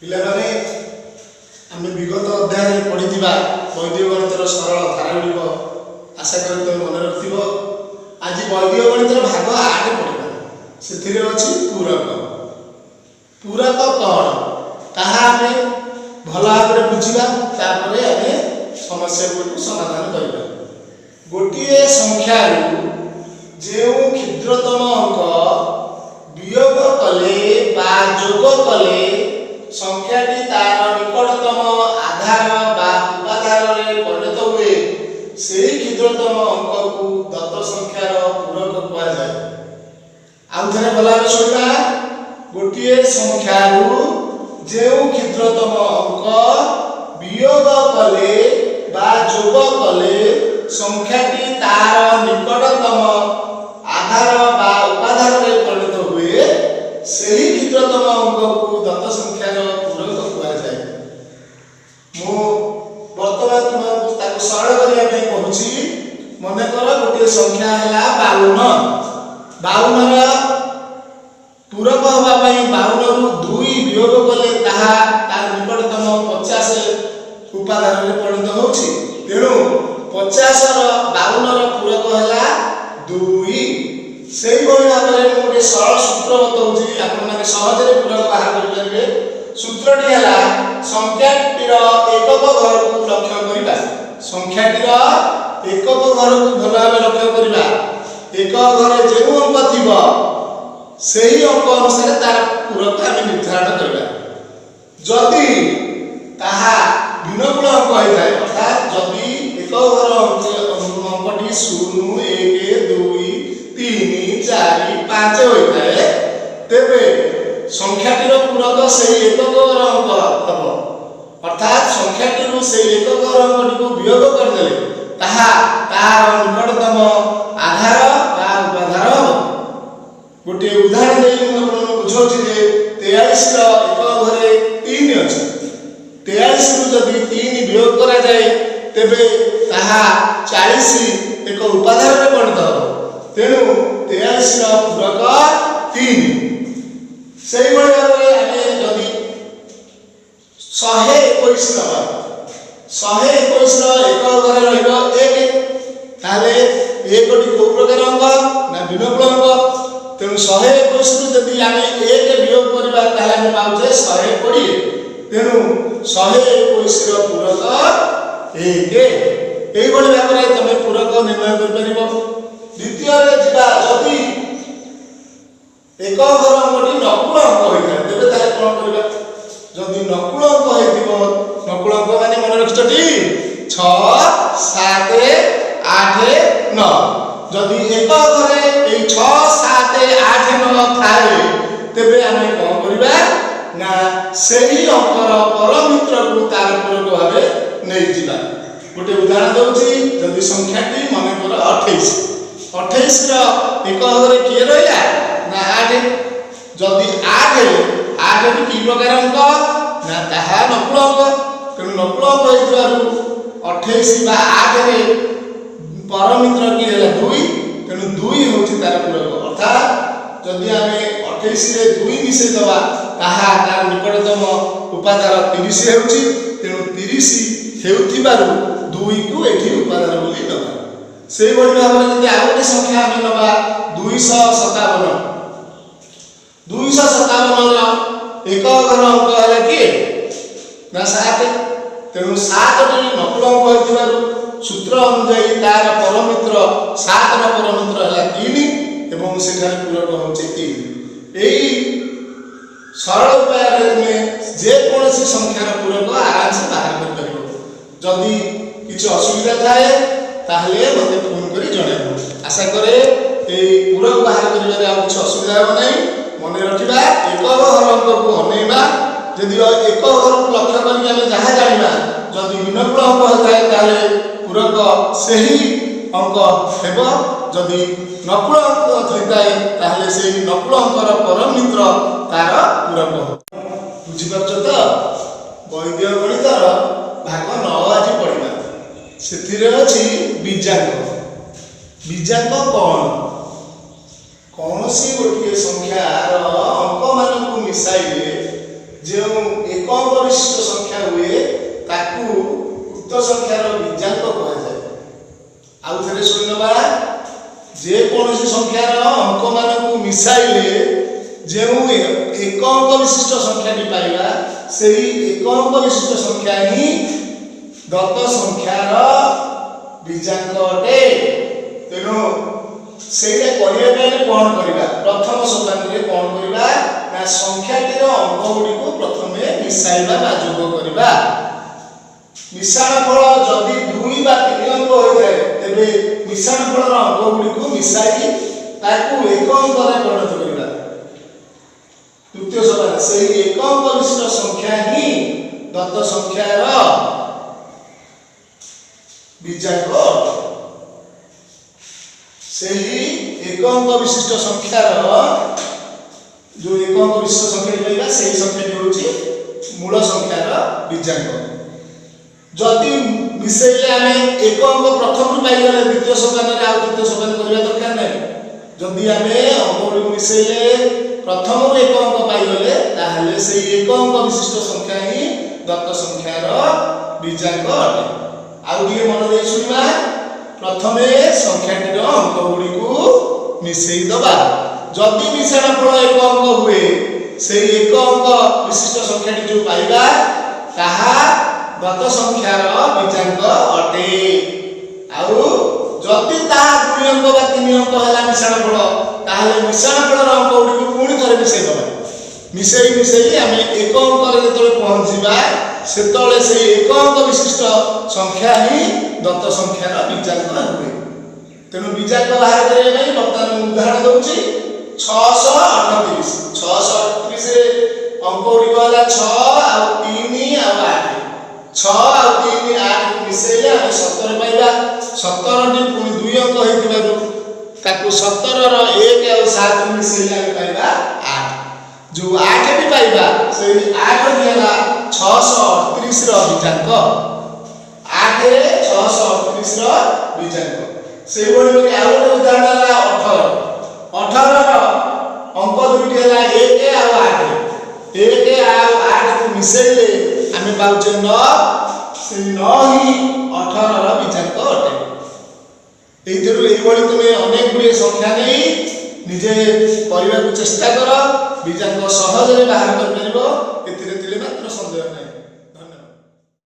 ପିଲାମାନେ ଆମେ ବିଗତ ଅଧ୍ୟାୟରେ ପଢ଼ିଥିବା ବୈଦିକ ଗଣିତର ସରଳ ଧାରାଗୁଡ଼ିକ ଆଶା କରି ତୁମେ ମନେ ରଖିଥିବ। ଆଜି ବୈଦିକ ଗଣିତର ଭାଗ 8 ପଢ଼ିବା। ସେଥିରେ ଅଛି ପୂରକ। ପୂରକ କ'ଣ ତାହା ଆମେ ଭଲ ଭାବରେ ବୁଝିବା, ତାପରେ ଆମେ ସମସ୍ୟାଗୁଡ଼ିକୁ ସମାଧାନ କରିବା। ଗୋଟିଏ ସଂଖ୍ୟାରୁ ଯେଉଁ କ୍ଷୁଦ୍ରତମ ଅଙ୍କ ବିୟୋଗ କଲେ ବା ଯୋଗ କଲେ ସଂଖ୍ୟାଟି ତାର ନିକଟତମ ଆଧାର ବା ଉପାଧାରରେ ପରିଣତ ହୁଏ, ସେହି କ୍ଷୁଦ୍ରତମ ଅଙ୍କକୁ ଦତ୍ତ ସଂଖ୍ୟାର ପୂରକ କୁହାଯାଏ। ଆଉ ଥରେ ଭଲ ଭାବେ ଶୁଣିବା। ଗୋଟିଏ ସଂଖ୍ୟାରୁ ଯେଉଁ କ୍ଷୁଦ୍ରତମ ଅଙ୍କ ବିୟୋଗ କଲେ ବା ଯୋଗ କଲେ ସଂଖ୍ୟାଟି ତାର ନିକଟତମ ଆଧାର ବା ଉପାଧାରରେ ପରିଣତ ହୁଏ, ସେହି କ୍ଷୁଦ୍ରତମ ଅଙ୍କକୁ ଦତ୍ତ ସଂଖ୍ୟାର ପୂରକ କୁହାଯାଏ। ମୁଁ ବର୍ତ୍ତମାନ ତୁମକୁ ତାକୁ ସରଳ କରିବା ପାଇଁ କହୁଛି। ମନେକର ଗୋଟିଏ ସଂଖ୍ୟା ହେଲା 52। 52ର ପୂରକ ହେବା ପାଇଁ 52ରୁ 2 ବିୟୋଗ କଲେ ତାହା ତାର ନିକଟତମ 50 ଉପାଦାନରେ ପରିଣତ ହେଉଛି। ତେଣୁ 50ର 52ର ପୂରକ ହେଲା 2। ସେଇଭଳି ଭାବରେ ମୁଁ ଗୋଟିଏ ସରଳ ସୂତ୍ର ବତାଉଛି, ଆପଣମାନେ ସହଜରେ ପୂରକ ବାହାର କରିପାରିବେ। ସୂତ୍ରଟି ହେଲା ସଂଖ୍ୟାଟିର ଏକକ ଘରକୁ ଲକ୍ଷ୍ୟ କରିବା। ସଂଖ୍ୟାଟିର ଏକକ ଘରକୁ ଭଲ ଭାବେ ଲକ୍ଷ୍ୟ କରିବା। ଏକକ ଘରେ ଯେଉଁ ଅଙ୍କ ଥିବ ସେହି ଅଙ୍କ ଅନୁସାରେ ତାର ପୂରକ ଆମେ ନିର୍ଦ୍ଧାରଣ କରିବା। ଯଦି ତାହା ଭିନ୍ନଗୁଣ ଅଙ୍କ ହୋଇଥାଏ, ଅର୍ଥାତ୍ ଯଦି ଏକକ ଘର ଅଙ୍କଟି 0, 1, 2, 3, 4, 5 ହୋଇଥାଏ, ତେବେ ସଂଖ୍ୟାଟିର ପୂରକ ସେହି ଏକକ ଘର ଅଙ୍କ ହେବ। ଅର୍ଥାତ୍ ସଂଖ୍ୟାଟିରୁ ସେହି ଏକକ ଘର ଅଙ୍କଟିକୁ ବିୟୋଗ କରିଦେଲେ ତାହା ତାର ନିକଟତମ ଆଧାର ବା ଉପାଧାର ହେବ। ଗୋଟିଏ ଉଦାହରଣ ଦେଇ ମୁଁ ଆପଣଙ୍କୁ ବୁଝାଉଛି ଯେ 43ର ଏକକ ଘରେ 3 ଅଛି। 43ରୁ ଯଦି 3 ବିୟୋଗ କରାଯାଏ ତେବେ ତାହା 40 ଏକ ଉପାଧାରରେ ପରିଣତ ହେବ। ତେଣୁ 43ର ପୂରକ 3। ସେଇଭଳି ଭାବରେ ଆମେ ଯଦି 121 ନେବା, 121ର ଏକକ ଘରେ ରହିବ 1, ତାହେଲେ 1ଟି କୋଉ ପ୍ରକାର ଅଙ୍କ ନା ଭିନ୍ନଗୁଣ ଅଙ୍କ। ତେଣୁ 121ରୁ ଯଦି ଆମେ 1 ବିୟୋଗ କରିବା ତାହେଲେ ଆମେ ପାଉଛେ 120। ତେଣୁ 121ର ପୂରକ 1। ଏଇଭଳି ଭାବରେ ତମେ ପୂରକ ନିର୍ଣ୍ଣୟ କରିପାରିବ। ଦ୍ୱିତୀୟରେ ଯିବା, ଯଦି ଏକକ ଘର ଅଙ୍କଟି ନକୁଳ ଅଙ୍କ ହୋଇଥାଏ ତେବେ ତାହେଲେ କ'ଣ କରିବା? ଯଦି ନକୁଳ ଅଙ୍କ ହୋଇଥିବ, ନକୁଳ ଅଙ୍କ ମାନେ ମନେ ରଖିଛଟି 6, 7, 8, 9। ଯଦି ଏକକ ଘରେ ଏଇ 6, 7, 8, 9 ଥାଏ ତେବେ ଆମେ କ'ଣ କରିବା ନା ସେହି ଅଙ୍କର ପରମିତ୍ରକୁ ତାର ପୂରକ ଭାବେ ନେଇଯିବା। ଗୋଟେ ଉଦାହରଣ ଦେଉଛି। ଯଦି ସଂଖ୍ୟାଟି ମନେକର 28, 28ର ଏକକ ଘରେ କିଏ ରହିଲା ନା 8। ଯଦି 8ଟି କି ପ୍ରକାର ଅଙ୍କ ନା ତାହା ନକୁଳ ଅଙ୍କ। ତେଣୁ ନକୁଳ ଅଙ୍କ ହୋଇଥିବାରୁ 28 ବା 8ରେ ପରମିତ୍ର କିଏ ହେଲା 2। ତେଣୁ 2 ହେଉଛି ତାର ପୂରକ। ଅର୍ଥାତ୍ ଯଦି ଆମେ 28ରେ 2 ମିଶାଇଦେବା ତାହା ତାର ନିକଟତମ ଉପାଦାନ 30 ହେଉଛି। ତେଣୁ 30 ହେଉଥିବାରୁ 2କୁ ଏଠି ଉପାଦାନ ବୋଲି ନେବା। ସେଇଭଳି ଭାବରେ ଯଦି ଆଉ ଗୋଟେ ସଂଖ୍ୟା ଆମେ ନେବା 257, 257ର ଏକକ ଘର ଅଙ୍କ ହେଲା କିଏ ନା 7। ତେଣୁ 7ଟି ନକୁଳ ଅଙ୍କ ହୋଇଥିବାରୁ ସୂତ୍ର ଅନୁଯାୟୀ ତାର ପରମିତ୍ର 7ର ପରମିତ୍ର ହେଲା 3 ଏବଂ ସେଠାରେ ପୂରକ ହେଉଛି 3। ଏହି ସରଳ ଉପାୟରେ ତୁମେ ଯେକୌଣସି ସଂଖ୍ୟାର ପୂରକ ଆରାମସେ ବାହାର କରିପାରିବ। ଯଦି କିଛି ଅସୁବିଧା ଥାଏ ତାହେଲେ ମୋତେ ଫୋନ୍ କରି ଜଣାଇବ। ଆଶା କରେ ଏହି ପୂରକ ବାହାର କରିବାରେ ଆଉ କିଛି ଅସୁବିଧା ହେବ ନାହିଁ। ମନେ ରଖିବା, ଏକକ ଘର ଅଙ୍କକୁ ଅନେଇବା। ଯଦି ଏକକ ଘରକୁ ଲକ୍ଷ୍ୟ କରିକି ଆମେ ଯାହା ଜାଣିବା, ଯଦି ଭିନ୍ନଗୁଣ ଅଙ୍କ ହୋଇଥାଏ ତାହେଲେ ପୂରକ ସେହି ଅଙ୍କ ହେବ। ଯଦି ନକୁଳ ଅଙ୍କ ହୋଇଥାଏ ତାହେଲେ ସେହି ନକୁଳ ଅଙ୍କର ପରମିତ୍ର ତାର ପୂରକ ହେବ। ବୁଝିପାରୁଛ ତ? ବୈଦିକ ଗଣିତର ଭାଗ 9 ଆଜି ପଢ଼ିବା। ସେଥିରେ ଅଛି ବୀଜାଙ୍କ। ବୀଜାଙ୍କ କ'ଣ? କୌଣସି ଗୋଟିଏ ସଂଖ୍ୟାର ଅଙ୍କମାନଙ୍କୁ ମିଶାଇଲେ ଯେଉଁ ଏକ ଅଙ୍କ ବିଶିଷ୍ଟ ସଂଖ୍ୟା ହୁଏ ତାକୁ ଉକ୍ତ ସଂଖ୍ୟାର ବୀଜାଙ୍କ କୁହାଯାଏ। ଆଉ ଥରେ ଶୁଣିନେବା, ଯେକୌଣସି ସଂଖ୍ୟାର ଅଙ୍କମାନଙ୍କୁ ମିଶାଇଲେ ଯେଉଁ ଏକ ଅଙ୍କ ବିଶିଷ୍ଟ ସଂଖ୍ୟାଟି ପାଇବା ସେହି ଏକ ଅଙ୍କ ବିଶିଷ୍ଟ ସଂଖ୍ୟା ହିଁ ଦତ୍ତ ସଂଖ୍ୟାର ବୀଜାଙ୍କ ଅଟେ। ତେଣୁ ସେଇଟା କରିବା ପାଇଁ କ'ଣ କରିବା? ପ୍ରଥମ ସୋପାନରେ କ'ଣ କରିବା ନା ସଂଖ୍ୟାଟିର ଅଙ୍କ ଗୁଡ଼ିକୁ ପ୍ରଥମେ ମିଶାଇବା ବା ଯୋଗ କରିବା। ମିଶାଣ ଫଳ ଯଦି 2 ବା 3 ଅଙ୍କ ହୋଇଥାଏ ତେବେ ମିଶାଣ ଫଳର ଅଙ୍କ ଗୁଡ଼ିକୁ ମିଶାଇ ତାକୁ ଏକ ଅଙ୍କରେ ପରିଣତ କରିବା। ତୃତୀୟ ସୋପାନ ସେହି ଏକ ଅଙ୍କ ବିଶିଷ୍ଟ ସଂଖ୍ୟା ହିଁ ଦତ୍ତ ସଂଖ୍ୟାର ବୀଜାଙ୍କ ଅଟେ। ସେହି ଏକ ଅଙ୍କ ବିଶିଷ୍ଟ ସଂଖ୍ୟାର ଯେଉଁ ଏକ ଅଙ୍କ ବିଶିଷ୍ଟ ସଂଖ୍ୟାଟି ପାଇବା ସେହି ସଂଖ୍ୟାଟି ହେଉଛି ମୂଳ ସଂଖ୍ୟାର ବୀଜାଙ୍କ। ଯଦି ମିଶେଇଲେ ଆମେ ଏକ ଅଙ୍କ ପ୍ରଥମରୁ ପାଇଗଲେ ଦ୍ୱିତୀୟ ସୋପାନରେ ଆଉ ତୃତୀୟ ସୋପାନ କରିବା ଦରକାର ନାହିଁ। ଯଦି ଆମେ ଅଙ୍କ ଗୁଡ଼ିକୁ ମିଶେଇଲେ ପ୍ରଥମରୁ ଏକ ଅଙ୍କ ପାଇଗଲେ ତାହେଲେ ସେହି ଏକ ଅଙ୍କ ବିଶିଷ୍ଟ ସଂଖ୍ୟା ହିଁ ଦତ୍ତ ସଂଖ୍ୟାର ବୀଜାଙ୍କ ଅଟେ। ଆଉ ଟିକେ ମନ ଦେଇ ଶୁଣିବା, ପ୍ରଥମେ ସଂଖ୍ୟାଟିର ଅଙ୍କ ଗୁଡ଼ିକୁ ମିଶେଇ ଦେବା। ଯଦି ମିଶାଣ ଫଳ ଏକ ଅଙ୍କ ହୁଏ ସେହି ଏକ ଅଙ୍କ ବିଶିଷ୍ଟ ସଂଖ୍ୟାଟି ଯେଉଁ ପାଇବା ତାହା ଦତ୍ତ ସଂଖ୍ୟାର ବୀଜାଙ୍କ ଅଟେ। ଆଉ ଯଦି ତାହା 2 ଅଙ୍କ ବା 3 ଅଙ୍କ ହେଲା ମିଶାଣ ଫଳ ତାହେଲେ ମିଶାଣ ଫଳର ଅଙ୍କ ଗୁଡ଼ିକୁ ପୁଣି ଥରେ ମିଶାଇ ଦେବା। ମିଶାଇ ଆମେ ଏକ ଅଙ୍କରେ ଯେତେବେଳେ ପହଞ୍ଚିବା ସେତେବେଳେ ସେହି ଏକ ଅଙ୍କ ବିଶିଷ୍ଟ ସଂଖ୍ୟା ହିଁ ଦତ୍ତ ସଂଖ୍ୟାର ବୀଜାଙ୍କ ହୁଏ। ତେଣୁ ବୀଜାଙ୍କ ବାହାର କରିବା ପାଇଁ ବର୍ତ୍ତମାନ ମୁଁ ଉଦାହରଣ ଦେଉଛି। 638 638 ରେ ଅଙ୍କ ଗୁଡ଼ିକ ହେଲା 6 ଆଉ 3 ଆଉ 8। 6 ଆଉ 3 8 ମିଶାଇଲେ ଆମେ 17 ପାଇବା। 17ଟି ପୁଣି 2 ଅଙ୍କ ହୋଇଥିବାରୁ ତାକୁ 17ର 1 ଆଉ 7 ମିଶାଇଲେ ଆମେ ପାଇବା 8। ଯେଉଁ 8ଟି ପାଇବା ସେହି 8ଟି ହେଲା 638 ର ବୀଜାଙ୍କ। 8 ରେ 638 ର ବୀଜାଙ୍କ। ସେଇଭଳି ଆଉ ଗୋଟେ ଉଦାହରଣ ହେଲା 18। 18ର ଅଙ୍କ ଦୁଇଟି ହେଲା 1 ଆଉ 8। 1 ଆଉ 8 କୁ ମିଶାଇଲେ ଆମେ ପାଉଛେ 9। ସେହି 9 ହିଁ 18ର ବୀଜାଙ୍କ ଅଟେ। ଏଇଥିରୁ ଏଇଭଳି ତୁମେ ଅନେକ ଗୁଡ଼ିଏ ସଂଖ୍ୟା ନେଇ ନିଜେ କରିବାକୁ ଚେଷ୍ଟା କର, ବୀଜାଙ୍କ ସହଜରେ ବାହାର କରିପାରିବ।